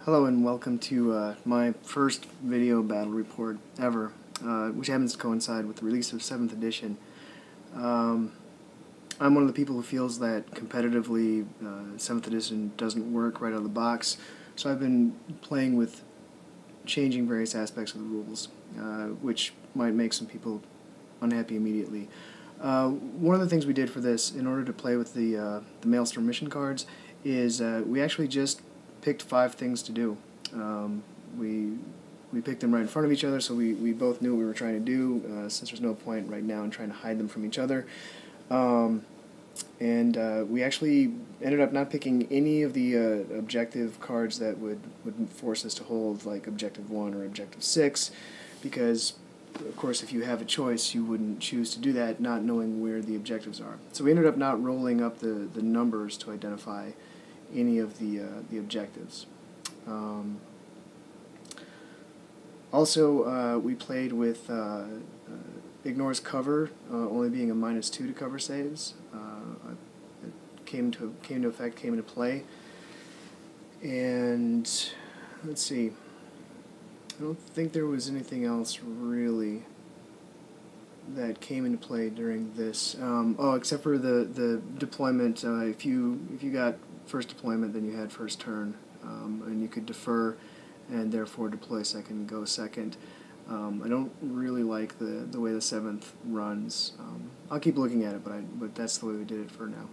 Hello and welcome to my first video battle report ever, which happens to coincide with the release of 7th edition. I'm one of the people who feels that competitively 7th edition doesn't work right out of the box, so I've been playing with changing various aspects of the rules, which might make some people unhappy immediately. One of the things we did for this, in order to play with the Maelstrom mission cards, is we actually just picked 5 things to do. We picked them right in front of each other, so we both knew what we were trying to do, since there's no point right now in trying to hide them from each other. We actually ended up not picking any of the objective cards that would force us to hold, like Objective 1 or Objective 6, because, of course, if you have a choice, you wouldn't choose to do that not knowing where the objectives are. So we ended up not rolling up the numbers to identify any of the objectives. Also, we played with ignores cover, only being a -2 to cover saves. It came into play. And let's see. I don't think there was anything else really that came into play during this. Except for the deployment. If you got first deployment, then you had first turn, and you could defer and therefore deploy second and go second. I don't really like the way the 7th runs. I'll keep looking at it, but that's the way we did it for now.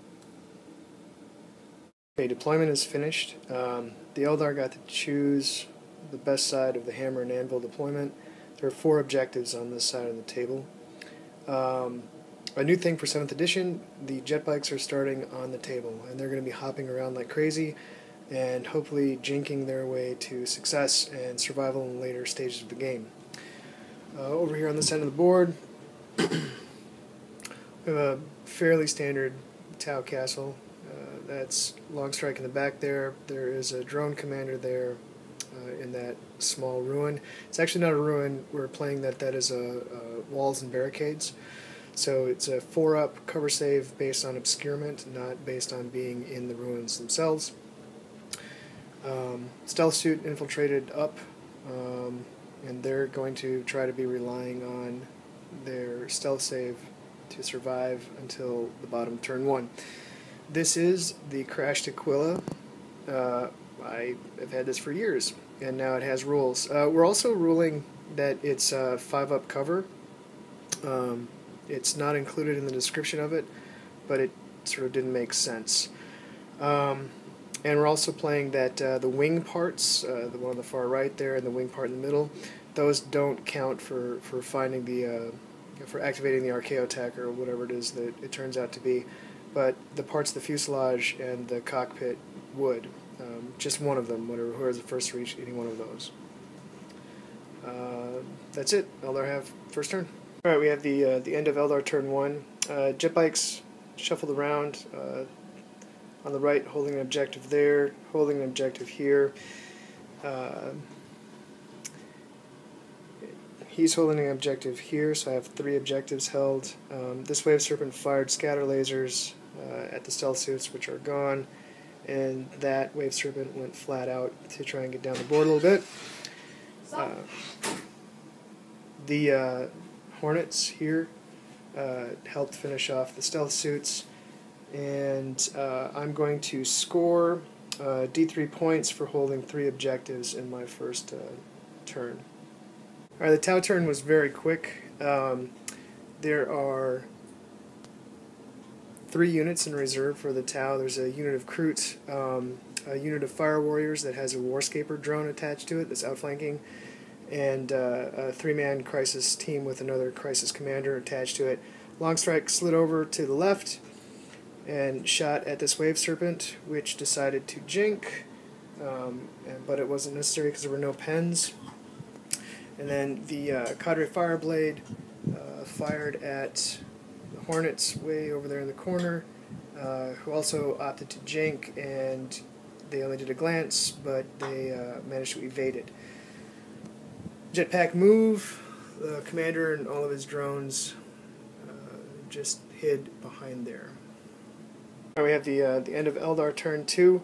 Okay, deployment is finished. The Eldar got to choose the best side of the hammer and anvil deployment. There are 4 objectives on this side of the table. A new thing for 7th edition, the jet bikes are starting on the table, and they're going to be hopping around like crazy and hopefully jinking their way to success and survival in later stages of the game. Over here on this end of the board, we have a fairly standard Tau castle. That's long strike in the back there. There is a drone commander there in that small ruin. It's actually not a ruin. We're playing that is walls and barricades. So it's a 4-up cover save based on obscurement, not based on being in the ruins themselves. Stealth suit infiltrated up, and they're going to try to be relying on their stealth save to survive until the bottom of turn 1. This is the Crashed Aquila. I have had this for years, and now it has rules. We're also ruling that it's 5-up cover. It's not included in the description of it, but it sort of didn't make sense. And we're also playing that the wing parts, the one on the far right there and the wing part in the middle, those don't count for finding the for activating the Archaeotech or whatever it is that it turns out to be. But the parts of the fuselage and the cockpit would. Just one of them, whoever's the first to reach any one of those. That's it. Eldar have first turn. Alright, we have the end of Eldar turn 1. Jet bikes shuffled around. On the right, holding an objective there, holding an objective here. He's holding an objective here, so I have 3 objectives held. This Wave Serpent fired scatter lasers at the stealth suits, which are gone, and that Wave Serpent went flat out to try and get down the board a little bit. The Hornets here helped finish off the stealth suits, and I'm going to score D3 points for holding 3 objectives in my first turn. Alright, the Tau turn was very quick. There are 3 units in reserve for the Tau. There's a unit of Kroot, a unit of Fire Warriors that has a Warscaper drone attached to it that's outflanking, and a 3-man Crisis team with another Crisis commander attached to it. Longstrike slid over to the left and shot at this Wave Serpent, which decided to jink, but it wasn't necessary because there were no pens. And then the Cadre Fireblade fired at the Hornets way over there in the corner, who also opted to jink, and they only did a glance, but they managed to evade it. Jetpack move, the commander and all of his drones just hid behind there. Now we have the end of Eldar turn 2.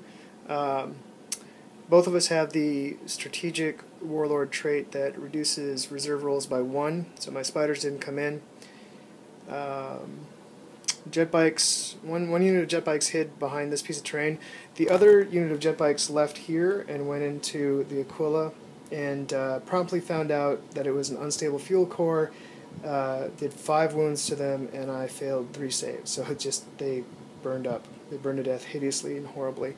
Both of us have the strategic warlord trait that reduces reserve rolls by 1, so my spiders didn't come in. Jet bikes, one unit of jet bikes hid behind this piece of terrain. The other unit of jet bikes left here and went into the Aquila, and promptly found out that it was an unstable fuel core. Did 5 wounds to them, and I failed 3 saves. So they burned up. They burned to death hideously and horribly.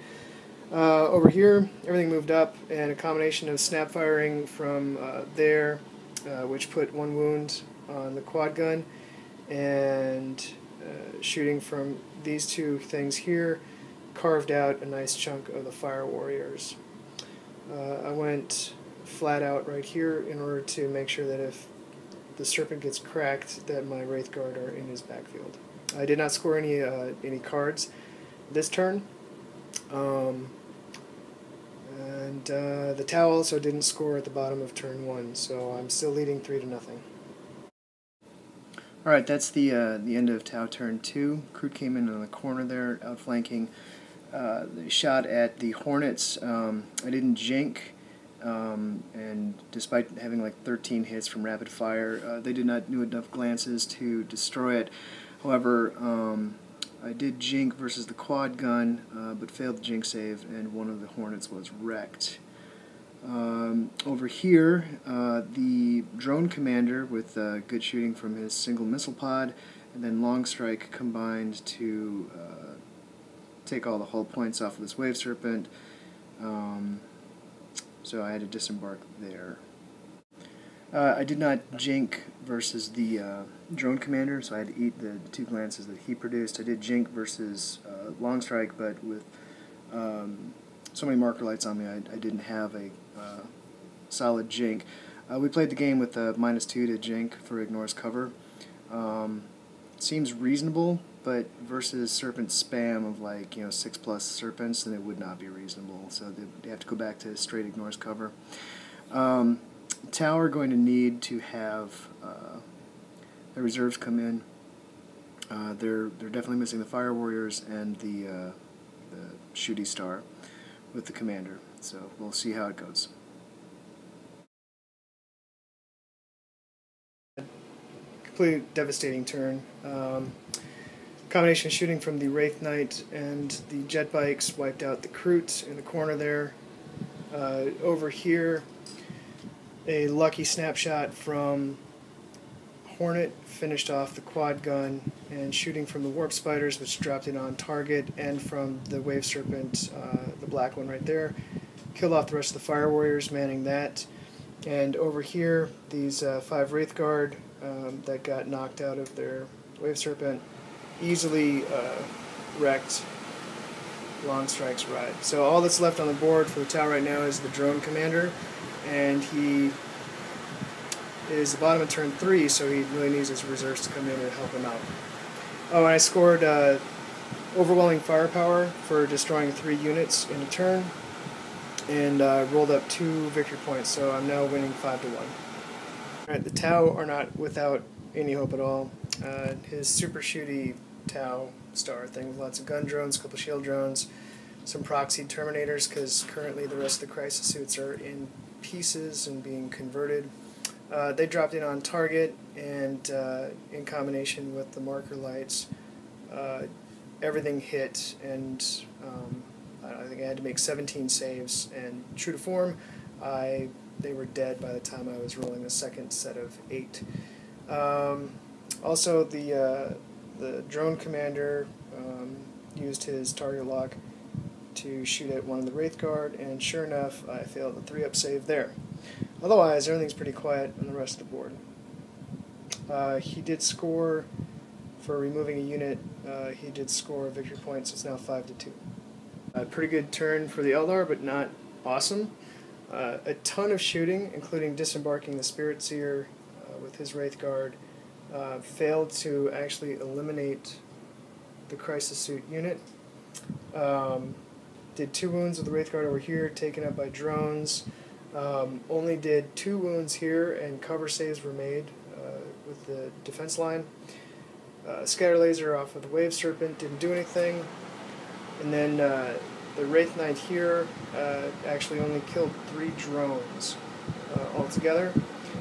Over here, everything moved up, and a combination of snap firing from there, which put 1 wound on the quad gun, and shooting from these 2 things here carved out a nice chunk of the fire warriors. I went flat out right here in order to make sure that if the Serpent gets cracked, that my Wraith Guard are in his backfield. I did not score any cards this turn. The Tau also didn't score at the bottom of turn 1, so I'm still leading 3-0. Alright, that's the end of Tau turn 2. Crew came in on the corner there, outflanking. They shot at the Hornets. I didn't jink, and despite having like 13 hits from rapid fire, they did not do enough glances to destroy it. However, I did jink versus the quad gun, but failed the jink save, and one of the Hornets was wrecked. Over here, the drone commander with good shooting from his single missile pod, and then long strike combined to take all the hull points off of this Wave Serpent, so I had to disembark there. I did not jink versus the drone commander, so I had to eat the 2 glances that he produced. I did jink versus long strike, but with so many marker lights on me, I didn't have a solid jink. We played the game with -2 to jink for ignores cover. Seems reasonable, but versus Serpent spam of 6+ Serpents, then it would not be reasonable. So they have to go back to straight ignores cover. Tau are going to need to have their reserves come in. They're definitely missing the fire warriors and the shooty star with the commander. So we'll see how it goes. Completely devastating turn. Combination of shooting from the Wraith Knight and the jet bikes wiped out the Kroot in the corner there. Over here, a lucky snapshot from Hornet finished off the quad gun, and shooting from the Warp Spiders, which dropped in on target, and from the Wave Serpent, the black one right there, killed off the rest of the Fire Warriors manning that. And over here, these 5 Wraith Guard that got knocked out of their Wave Serpent easily wrecked Long Strike's ride. So all that's left on the board for the Tau right now is the Drone Commander, and he is the bottom of turn 3, so he really needs his reserves to come in and help him out. Oh, and I scored overwhelming firepower for destroying 3 units in a turn, and rolled up 2 victory points, so I'm now winning 5-1. Alright, the Tau are not without any hope at all. His super shooty Tau star thing with lots of gun drones, a couple shield drones, some proxied Terminators, because currently the rest of the crisis suits are in pieces and being converted. They dropped in on target, and in combination with the marker lights, everything hit, and I think I had to make 17 saves, and true to form, they were dead by the time I was rolling the second set of 8. Also, the drone commander used his target lock to shoot at one of the Wraith Guard, and sure enough, I failed the 3-up save there. Otherwise, everything's pretty quiet on the rest of the board. He did score, for removing a unit, he did score a victory point, so it's now 5-2. A pretty good turn for the Eldar, but not awesome. A ton of shooting, including disembarking the Spirit Seer with his Wraith Guard, failed to actually eliminate the Crisis Suit unit. Did 2 wounds with the Wraith Guard over here, taken up by drones. Only did 2 wounds here, and cover saves were made with the defense line. Scatter laser off of the Wave Serpent didn't do anything. And then The Wraith Knight here actually only killed 3 drones altogether.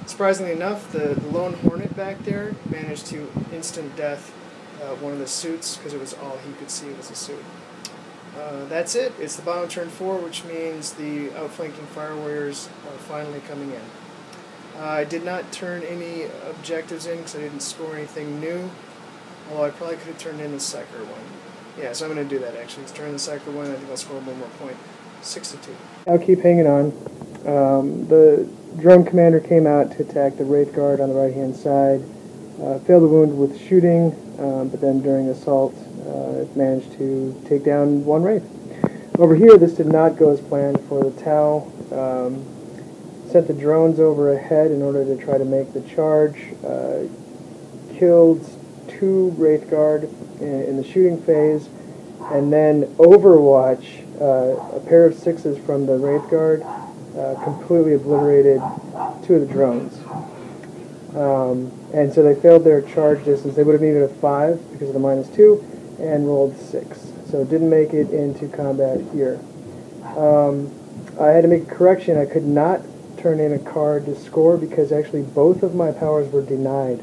Surprisingly enough, the lone Hornet back there managed to instant death one of the suits because it was all he could see was a suit. That's it. It's the bottom of turn 4, which means the outflanking Fire Warriors are finally coming in. I did not turn any objectives in because I didn't score anything new, although I probably could have turned in the Psyker one. Yeah, so I'm going to do that actually. Let's turn the Psyker one, I think I'll score one more point. 6-2. I'll keep hanging on. The drone commander came out to attack the Wraith Guard on the right-hand side. Failed the wound with shooting, but then during assault managed to take down 1 Wraith. Over here, this did not go as planned for the Tau. Sent the drones over ahead in order to try to make the charge. Killed 2 Wraith Guard in the shooting phase, and then Overwatch, a pair of 6s from the Wraith Guard, completely obliterated 2 of the drones. And so they failed their charge distance. They would have needed a 5 because of the -2, and rolled 6. So didn't make it into combat here. I had to make a correction. I could not turn in a card to score because actually both of my powers were denied.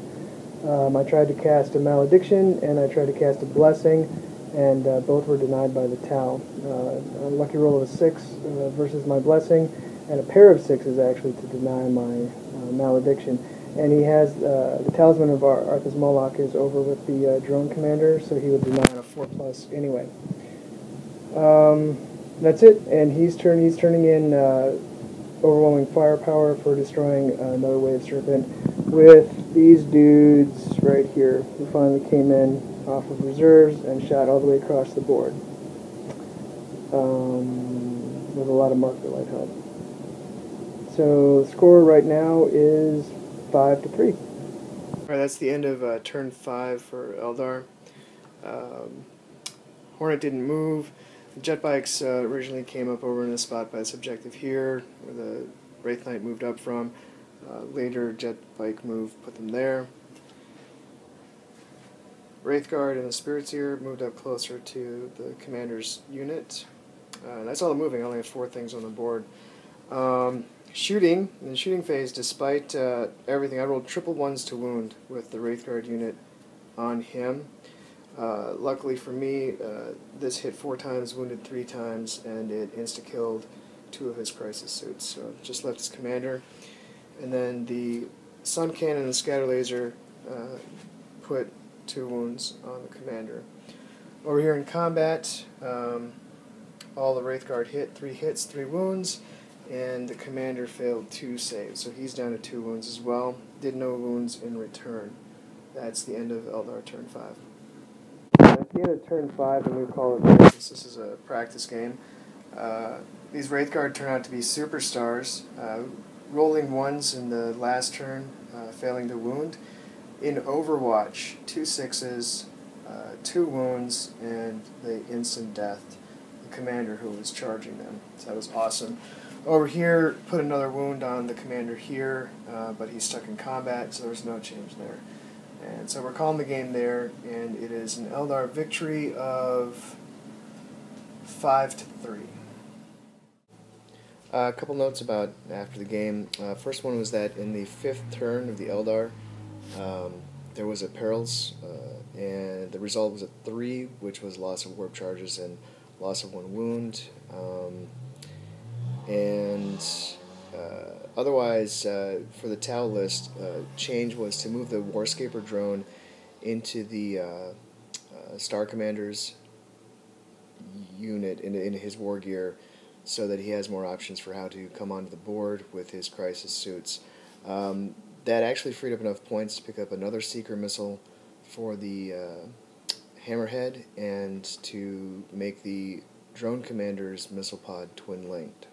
I tried to cast a Malediction and I tried to cast a Blessing, and both were denied by the Tau. A lucky roll of a 6 versus my Blessing, and a pair of 6s actually to deny my Malediction. And he has, the Talisman of Arthas Moloch is over with the drone commander, so he would deny on a 4+ anyway. That's it, and he's turning in overwhelming firepower for destroying another wave Serpent with these dudes right here, who finally came in off of reserves and shot all the way across the board with a lot of marker light help. So the score right now is 5-3. Alright, that's the end of turn 5 for Eldar. Hornet didn't move. The jet bikes originally came up over in this spot by this objective here, where the Wraith Knight moved up from. Later, jet bike move put them there. Wraith Guard and the Spirits Ear moved up closer to the commander's unit. That's all the moving. I only have 4 things on the board. Shooting, in the shooting phase, despite everything, I rolled triple 1s to wound with the Wraith Guard unit on him. Luckily for me, this hit 4 times, wounded 3 times, and it insta-killed 2 of his crisis suits. So just left his commander. And then the Sun Cannon and Scatter Laser put 2 wounds on the commander. Over here in combat, all the Wraith Guard hit 3 hits, 3 wounds, and the commander failed 2 saves. So he's down to 2 wounds as well. Did no wounds in return. That's the end of Eldar turn 5. At the end of turn 5, and we call it practice. This is a practice game. These Wraith Guard turn out to be superstars, rolling 1s in the last turn, failing to wound. In Overwatch, 2 6s, 2 wounds, and they instant deathed the commander who was charging them. So that was awesome. Over here, put another wound on the commander here, but he's stuck in combat, so there's no change there. And so we're calling the game there, and it is an Eldar victory of 5-3. A couple notes about after the game. First one was that in the 5th turn of the Eldar, there was a perils, and the result was a 3, which was loss of warp charges and loss of 1 wound. Otherwise, for the Tau list, change was to move the Warscaper drone into the Star Commander's unit, into his war gear, so that he has more options for how to come onto the board with his crisis suits. That actually freed up enough points to pick up another Seeker missile for the Hammerhead and to make the drone commander's missile pod twin-linked.